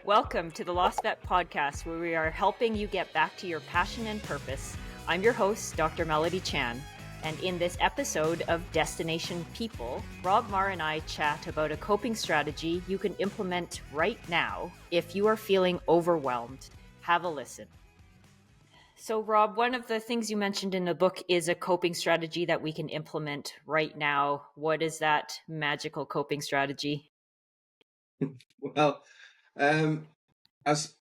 Welcome to the Lost Vet Podcast, where we are helping you get back to your passion and purpose. I'm your host, Dr. Melodie Chan, and in this episode of Destination People, Rob, Marr, and I chat about a coping strategy you can implement right now if you are feeling overwhelmed. Have a listen. So, Rob, one of the things you mentioned in the book is a coping strategy that we can implement right now. What is that magical coping strategy? Well, as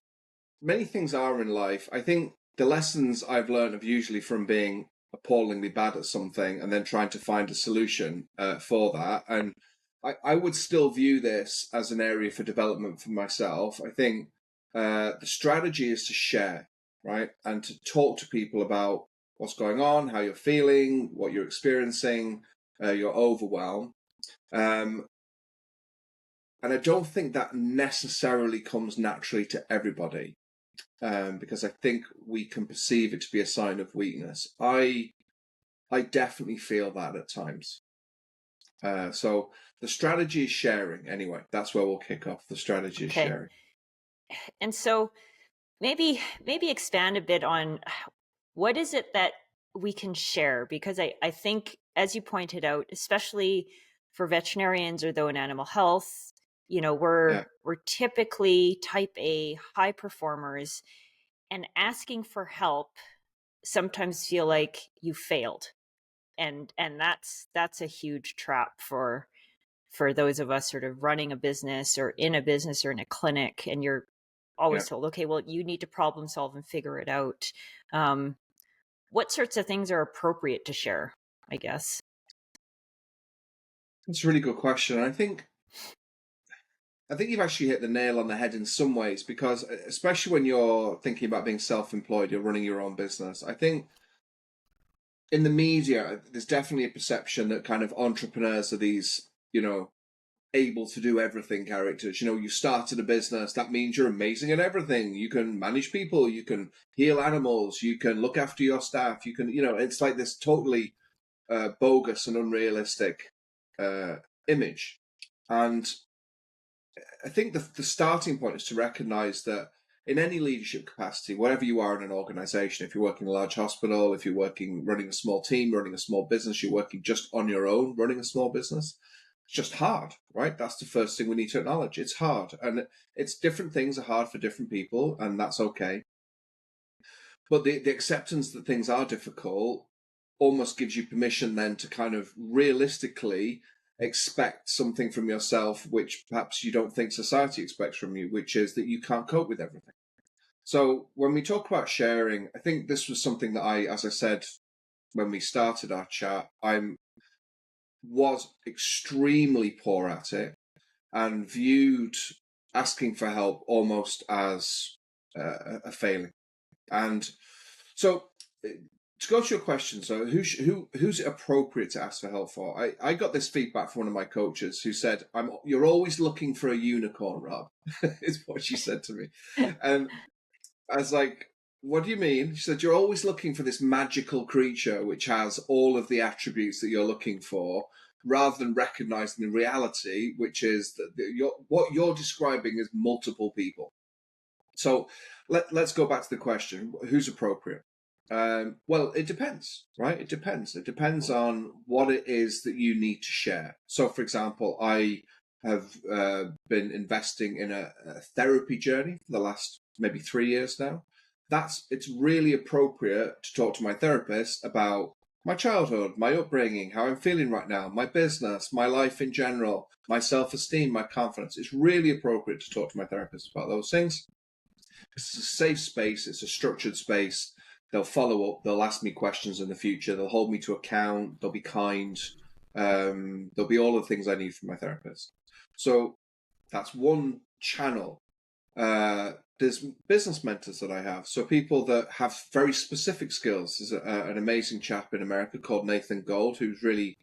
many things are in life, I think the lessons I've learned are usually from being appallingly bad at something and then trying to find a solution for that. And I would still view this as an area for development for myself. I think the strategy is to share, right? And to talk to people about what's going on, how you're feeling, what you're experiencing, your overwhelm. And I don't think that necessarily comes naturally to everybody, because I think we can perceive it to be a sign of weakness. I definitely feel that at times. So the strategy is sharing. Anyway, that's where we'll kick off. The strategy is sharing. And so maybe expand a bit on what is it that we can share, because I think, as you pointed out, especially for veterinarians or though in animal health, we're typically type A high performers, and asking for help sometimes feel like you failed, and that's a huge trap for those of us sort of running a business or in a business or in a clinic, and you're always told, okay, well, you need to problem solve and figure it out. What sorts of things are appropriate to share, I guess? That's a really good question. I think you've actually hit the nail on the head in some ways, because especially when you're thinking about being self-employed, you're running your own business. I think in the media, there's definitely a perception that kind of entrepreneurs are these, able to do everything characters. You started a business, that means you're amazing at everything. You can manage people, you can heal animals, you can look after your staff, you can, it's like this totally bogus and unrealistic image. And I think the starting point is to recognize that in any leadership capacity, wherever you are in an organization, if you're working in a large hospital, if you're running a small team, running a small business, you're working just on your own, running a small business, it's just hard, right? That's the first thing we need to acknowledge. It's hard, and it's different things are hard for different people, and that's okay. But the acceptance that things are difficult almost gives you permission then to kind of realistically expect something from yourself which perhaps you don't think society expects from you, which is that you can't cope with everything. So when we talk about sharing, I think this was something that as I said when we started our chat, I was extremely poor at it and viewed asking for help almost as a failing. And so to go to your question, so who's it appropriate to ask for help for? I got this feedback from one of my coaches who said, "You're always looking for a unicorn, Rob," is what she said to me. And I was like, "What do you mean?" She said, "You're always looking for this magical creature which has all of the attributes that you're looking for, rather than recognizing the reality, which is that what you're describing is multiple people." So let's go back to the question: who's appropriate? Well, it depends, right? It depends. It depends on what it is that you need to share. So, for example, I have been investing in a therapy journey for the last maybe 3 years now. It's really appropriate to talk to my therapist about my childhood, my upbringing, how I'm feeling right now, my business, my life in general, my self-esteem, my confidence. It's really appropriate to talk to my therapist about those things. It's a safe space. It's a structured space. They'll follow up. They'll ask me questions in the future. They'll hold me to account. They'll be kind. There'll be all the things I need from my therapist. So that's one channel. There's business mentors that I have. So people that have very specific skills. There's an amazing chap in America called Nathan Gold, who's really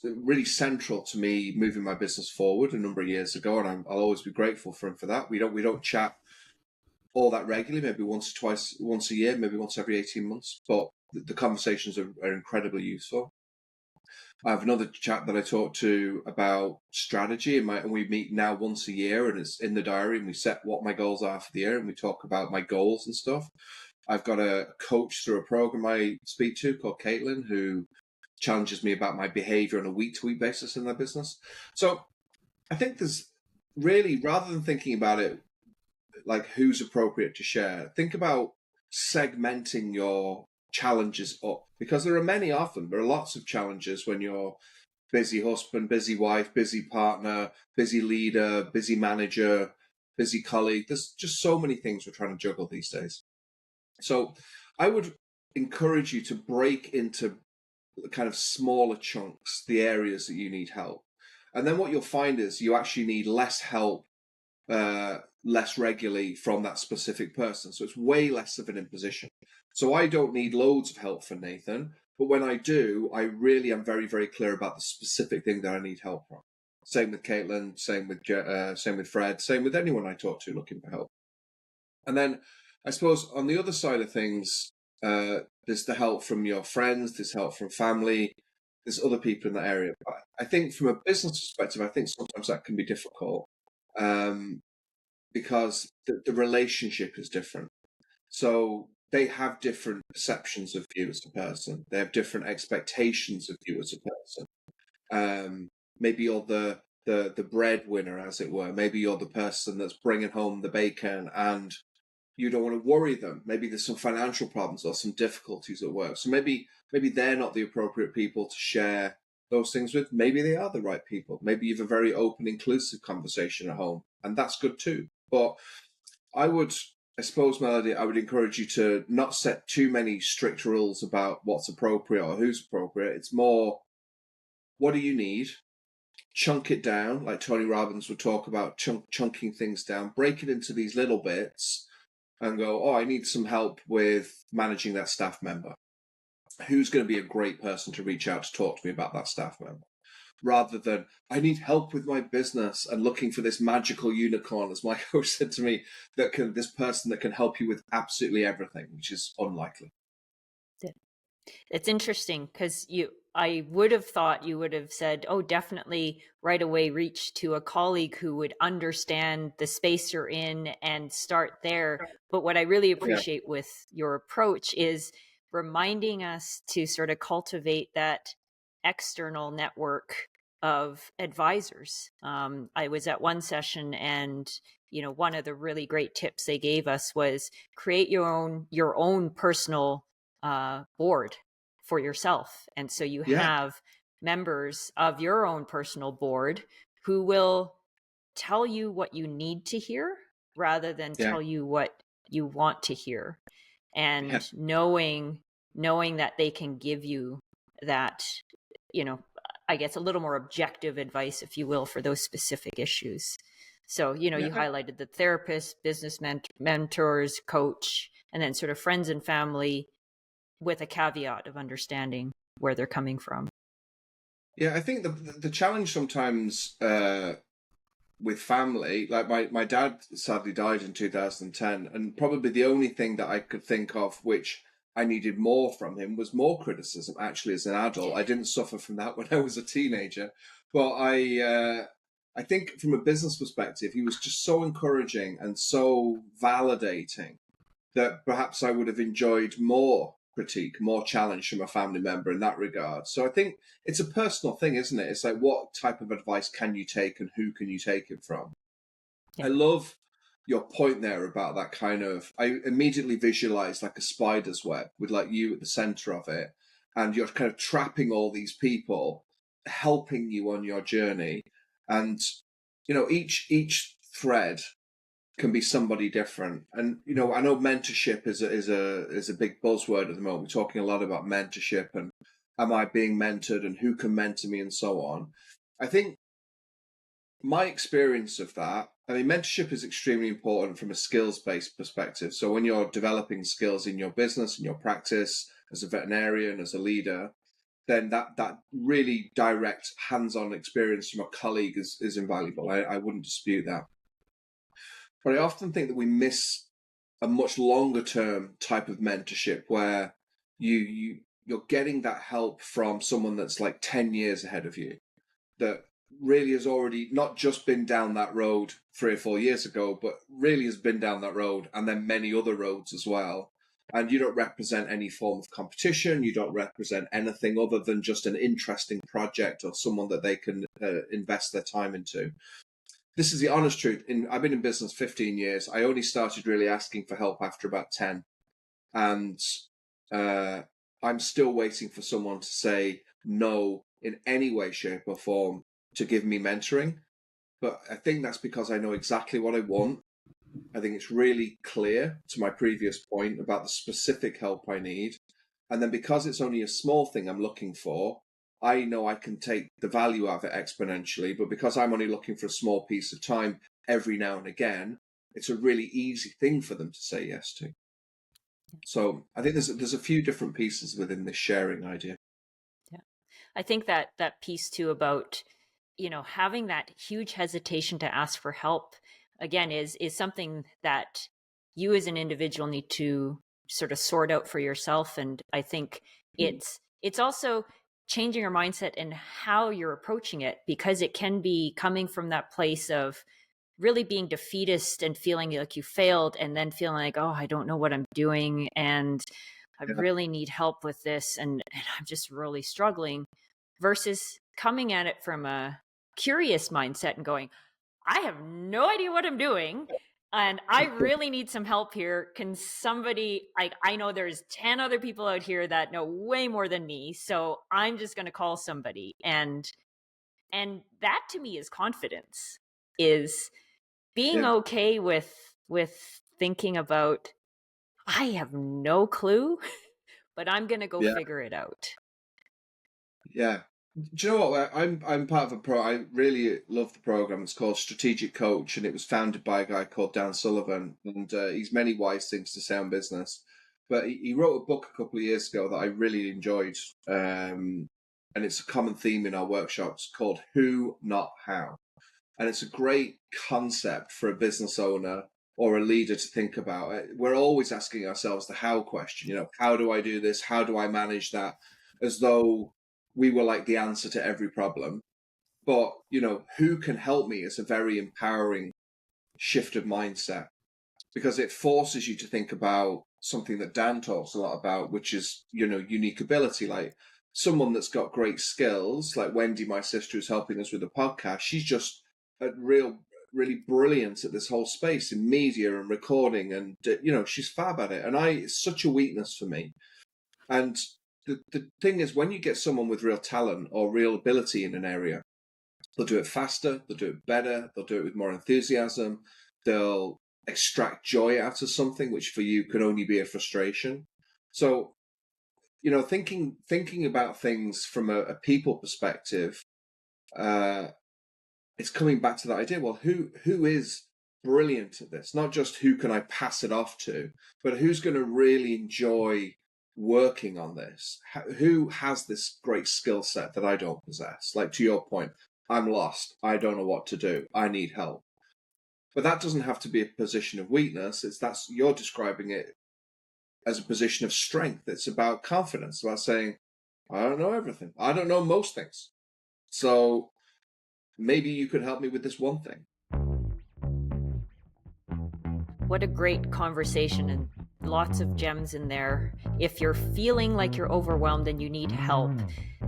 really central to me moving my business forward a number of years ago, and I'll always be grateful for him for that. We don't chat all that regularly, maybe once a year, maybe once every 18 months, but the conversations are incredibly useful. I have another chap that I talk to about strategy, and we meet now once a year, and it's in the diary, and we set what my goals are for the year, and we talk about my goals and stuff. I've got a coach through a program I speak to called Caitlin, who challenges me about my behavior on a week-to-week basis in their business. So I think there's really, rather than thinking about it like who's appropriate to share, think about segmenting your challenges up, because there are many of them. There are lots of challenges when you're busy husband, busy wife, busy partner, busy leader, busy manager, busy colleague. There's just so many things we're trying to juggle these days. So I would encourage you to break into kind of smaller chunks the areas that you need help. And then what you'll find is you actually need less help less regularly from that specific person. So it's way less of an imposition. So I don't need loads of help from Nathan, but when I do, I really am very, very clear about the specific thing that I need help from. Same with Caitlin, same with Fred, same with anyone I talk to looking for help. And then I suppose on the other side of things, there's the help from your friends, there's help from family, there's other people in that area. But I think from a business perspective, I think sometimes that can be difficult. Because the relationship is different. So they have different perceptions of you as a person. They have different expectations of you as a person. Maybe you're the breadwinner, as it were. Maybe you're the person that's bringing home the bacon, and you don't want to worry them. Maybe there's some financial problems or some difficulties at work. So maybe they're not the appropriate people to share those things with. Maybe they are the right people. Maybe you have a very open, inclusive conversation at home, and that's good too. But I suppose, Melodie, I would encourage you to not set too many strict rules about what's appropriate or who's appropriate. It's more, what do you need? Chunk it down, like Tony Robbins would talk about, chunking things down, break it into these little bits, and go, oh, I need some help with managing that staff member. Who's going to be a great person to reach out to talk to me about that staff member? Rather than, I need help with my business and looking for this magical unicorn, as my coach said to me, this person that can help you with absolutely everything, which is unlikely. It's interesting because I would have thought you would have said, oh, definitely right away reach to a colleague who would understand the space you're in and start there. But what I really appreciate with your approach is reminding us to sort of cultivate that external network of advisors. I was at one session, and one of the really great tips they gave us was create your own personal board for yourself. And so you Yeah, have members of your own personal board who will tell you what you need to hear rather than yeah, tell you what you want to hear. yeah, And knowing that they can give you that, I guess a little more objective advice, if you will, for those specific issues. So, you yeah. highlighted the therapist, business mentors, coach, and then sort of friends and family, with a caveat of understanding where they're coming from. Yeah, I think the challenge sometimes with family, like my dad sadly died in 2010, and probably the only thing that I could think of which I needed more from him was more criticism. Actually, as an adult, I didn't suffer from that when I was a teenager, but I think from a business perspective, he was just so encouraging and so validating that perhaps I would have enjoyed more critique, more challenge from a family member in that regard. So I think it's a personal thing, isn't it? It's like, what type of advice can you take and who can you take it from? Yeah. I love your point there about that kind of, I immediately visualize like a spider's web with like you at the center of it. And you're kind of trapping all these people, helping you on your journey. And, each thread can be somebody different. And I know mentorship is a big buzzword at the moment. We're talking a lot about mentorship and am I being mentored and who can mentor me and so on. I think my experience of that, I mean, mentorship is extremely important from a skills-based perspective. So when you're developing skills in your business, in your practice, as a veterinarian, as a leader, then that really direct hands-on experience from a colleague is invaluable. I wouldn't dispute that. But I often think that we miss a much longer term type of mentorship where you you're getting that help from someone that's like 10 years ahead of you, that really has already not just been down that road 3 or 4 years ago, but really has been down that road and then many other roads as well. And you don't represent any form of competition. You don't represent anything other than just an interesting project or someone that they can invest their time into. This is the honest truth. I've been in business 15 years. I only started really asking for help after about 10. And I'm still waiting for someone to say no in any way, shape, or form to give me mentoring. But I think that's because I know exactly what I want. I think it's really clear, to my previous point, about the specific help I need. And then because it's only a small thing I'm looking for, I know I can take the value out of it exponentially. But because I'm only looking for a small piece of time every now and again, it's a really easy thing for them to say yes to. So I think there's a few different pieces within this sharing idea. Yeah. I think that piece too about, having that huge hesitation to ask for help again is something that you as an individual need to sort of sort out for yourself. And I think it's also changing your mindset and how you're approaching it, because it can be coming from that place of really being defeatist and feeling like you failed, and then feeling like, oh, I don't know what I'm doing, and I Yeah, really need help with this, and I'm just really struggling, versus coming at it from a curious mindset and going, I have no idea what I'm doing, and I really need some help here. Can somebody, like, I know there's 10 other people out here that know way more than me, so I'm just going to call somebody. And that to me is confidence, is being yeah, okay with thinking about, I have no clue, but I'm going to go yeah, figure it out. yeah. Do you know what? I'm part of a pro. I really love the program. It's called Strategic Coach, and it was founded by a guy called Dan Sullivan, and he's many wise things to say on business. But he wrote a book a couple of years ago that I really enjoyed, and it's a common theme in our workshops called "Who, Not How." And it's a great concept for a business owner or a leader to think about. We're always asking ourselves the how question, how do I do this? How do I manage that? As though we were like the answer to every problem. But, who can help me is a very empowering shift of mindset, because it forces you to think about something that Dan talks a lot about, which is, unique ability. Like someone that's got great skills, like Wendy, my sister, who's helping us with the podcast. She's just really brilliant at this whole space in media and recording, and she's fab at it. And it's such a weakness for me. And the thing is, when you get someone with real talent or real ability in an area, they'll do it faster, they'll do it better, they'll do it with more enthusiasm, they'll extract joy out of something, which for you can only be a frustration. So, thinking about things from a people perspective, it's coming back to that idea. Well, who is brilliant at this? Not just who can I pass it off to, but who's going to really enjoy working on this? Who has this great skill set that I don't possess? Like, to your point, I'm lost. I don't know what to do. I need help. But that doesn't have to be a position of weakness. You're describing it as a position of strength. It's about confidence, about saying, I don't know everything. I don't know most things. So maybe you could help me with this one thing. What a great conversation, and lots of gems in there. If you're feeling like you're overwhelmed and you need help,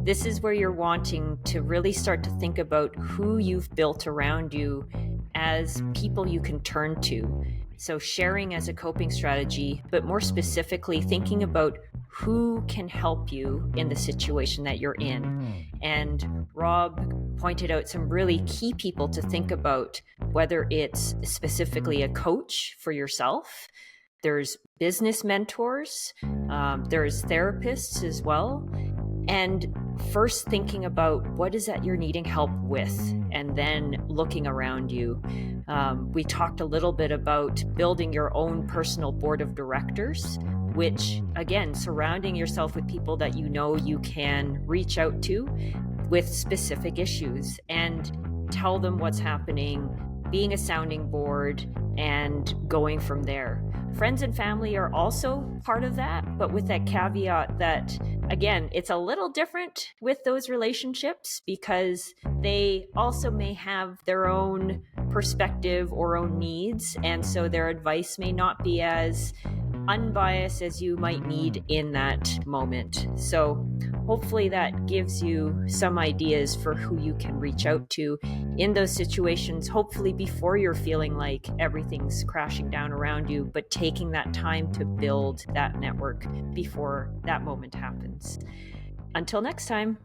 this is where you're wanting to really start to think about who you've built around you as people you can turn to. So sharing as a coping strategy, but more specifically thinking about who can help you in the situation that you're in. And Rob pointed out some really key people to think about, whether it's specifically a coach for yourself, there's business mentors, there's therapists as well. And first thinking about what is that you're needing help with, and then looking around you. We talked a little bit about building your own personal board of directors, which again, surrounding yourself with people that you can reach out to with specific issues and tell them what's happening, being a sounding board, and going from there. Friends and family are also part of that, but with that caveat that again, it's a little different with those relationships because they also may have their own perspective or own needs. And so their advice may not be as unbiased as you might need in that moment. So hopefully that gives you some ideas for who you can reach out to in those situations, hopefully before you're feeling like everything's crashing down around you, but taking that time to build that network before that moment happens. Until next time.